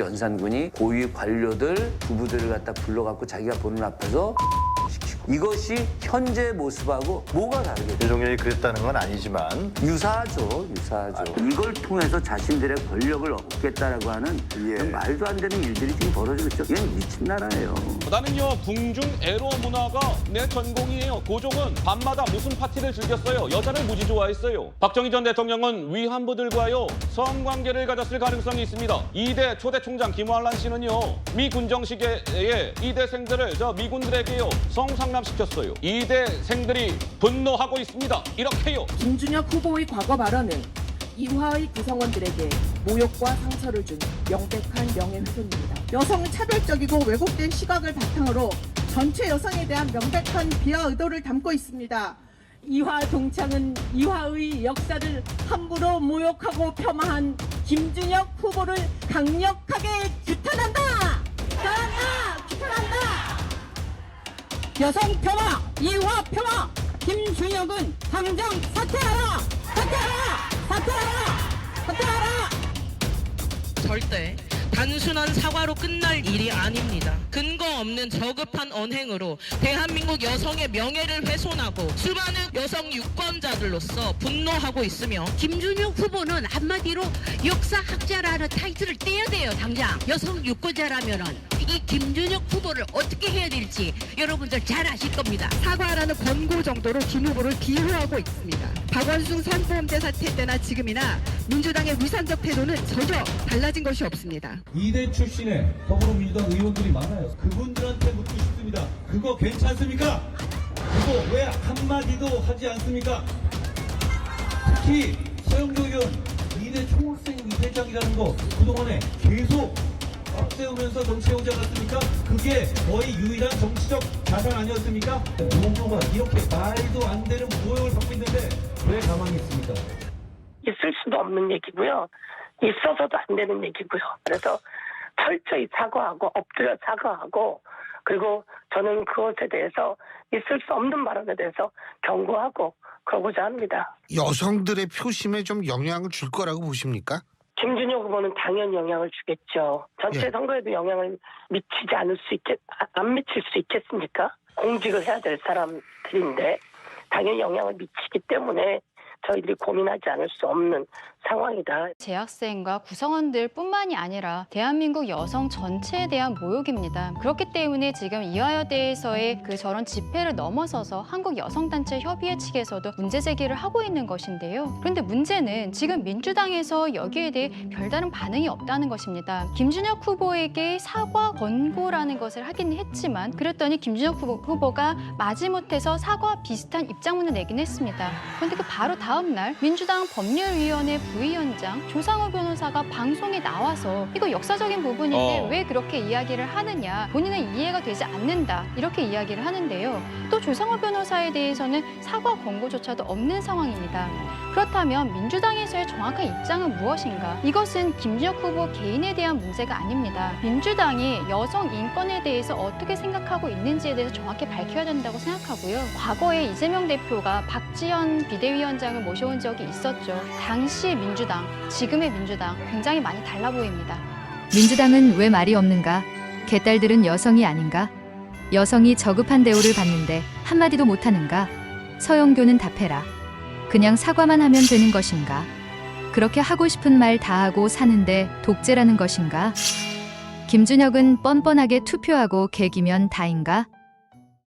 연산군이 고위 관료들 부부들을 갖다 불러갖고 자기가 보는 앞에서 시키고, 이것이 현재 모습하고 뭐가 다르겠죠? 윤석열이 그랬다는 건 아니지만 유사하죠. 이걸 통해서 자신들의 권력을 얻겠다라고 하는 말도 안 되는 일들이 지금 벌어지고 있죠. 얘는 미친 나라예요. 나는요 궁중 에로 문화가 내 전공이에요. 고종은 밤마다 무슨 파티를 즐겼어요. 여자를 무지 좋아했어요. 박정희 전 대통령은 위안부들과요 성관계를 가졌을 가능성이 있습니다. 2대 초대 총장 김환란 씨는요 미 군정식의 2대생들을 미군들에게요 성상납시켰어요. 2대생들이 분노하고 있습니다. 이렇게요. 김준혁 후보의 과거 발언은 이화의 구성원들에게 모욕과 상처를 준 명백한 명예훼손입니다. 여성은 차별적이고 왜곡된 시각을 바탕으로 전체 여성에 대한 명백한 비하 의도를 담고 있습니다. 이화 동창은 이화의 역사를 함부로 모욕하고 폄하한 김준혁 후보를 강력하게 규탄한다! 규탄한다! 여성 폄하, 이화 폄하, 김준혁은 당장 사퇴하라! 절대 단순한 사과로 끝날 일이 아닙니다. 근거 없는 저급한 언행으로 대한민국 여성의 명예를 훼손하고 수많은 여성 유권자들로서 분노하고 있으며 김준혁 후보는 한마디로 역사학자라는 타이틀을 떼야 돼요. 당장 여성 유권자라면은 이 김준혁 후보를 어떻게 해야 될지 여러분들 잘 아실 겁니다. 사과라는 권고 정도로 김 후보를 비호하고 있습니다. 박원순 산포함대 사태 때나 지금이나 민주당의 위산적 태도는 전혀 달라진 것이 없습니다. 2대 출신의 더불어민주당 의원들이 많아요. 그분들한테 묻고 싶습니다. 그거 괜찮습니까? 그거 왜 한마디도 하지 않습니까? 특히 서영교 의원 2대 총학생 회장이라는 거 그동안에 계속 앞세우면서 정치해오지 않았습니까? 그게 거의 유일한 정치적 자산 아니었습니까? 노무가 이렇게 말도 안 되는 모욕을 받고 있는데 왜 가만히 있습니까? 있을 수도 없는 얘기고요. 있어서도 안 되는 얘기고요. 그래서 철저히 사과하고 엎드려 사과하고 그리고 저는 그것에 대해서 있을 수 없는 발언에 대해서 경고하고 그러고자 합니다. 여성들의 표심에 좀 영향을 줄 거라고 보십니까? 김준혁 후보는 당연히 영향을 주겠죠. 전체 선거에도 영향을 미치지 안 미칠 수 있겠습니까? 공직을 해야 될 사람들인데 당연히 영향을 미치기 때문에 저희들이 고민하지 않을 수 없는 상황이다. 재학생과 구성원들 뿐만이 아니라 대한민국 여성 전체에 대한 모욕입니다. 그렇기 때문에 지금 이화여대에서의 저런 집회를 넘어서서 한국여성단체협의회 측에서도 문제 제기를 하고 있는 것인데요. 그런데 문제는 지금 민주당에서 여기에 대해 별다른 반응이 없다는 것입니다. 김준혁 후보에게 사과 권고라는 것을 하긴 했지만 그랬더니 김준혁 후보가 마지못해서 사과와 비슷한 입장문을 내긴 했습니다. 그런데 그 바로 다음 날 민주당 법률위원회 부위원장 조상호 변호사가 방송에 나와서 이거 역사적인 부분인데 왜 그렇게 이야기를 하느냐, 본인은 이해가 되지 않는다 이렇게 이야기를 하는데요. 또 조상호 변호사에 대해서는 사과 권고조차도 없는 상황입니다. 그렇다면 민주당에서의 정확한 입장은 무엇인가? 이것은 김준혁 후보 개인에 대한 문제가 아닙니다. 민주당이 여성 인권에 대해서 어떻게 생각하고 있는지에 대해서 정확히 밝혀야 된다고 생각하고요. 과거에 이재명 대표가 박지원 비대위원장을 모셔온 적이 있었죠. 당시 민주당, 지금의 민주당 굉장히 많이 달라 보입니다. 민주당은 왜 말이 없는가? 개딸들은 여성이 아닌가? 여성이 저급한 대우를 받는데 한마디도 못하는가? 서영교는 답해라. 그냥 사과만 하면 되는 것인가? 그렇게 하고 싶은 말 다 하고 사는데 독재라는 것인가? 김준혁은 뻔뻔하게 투표하고 개기면 다인가?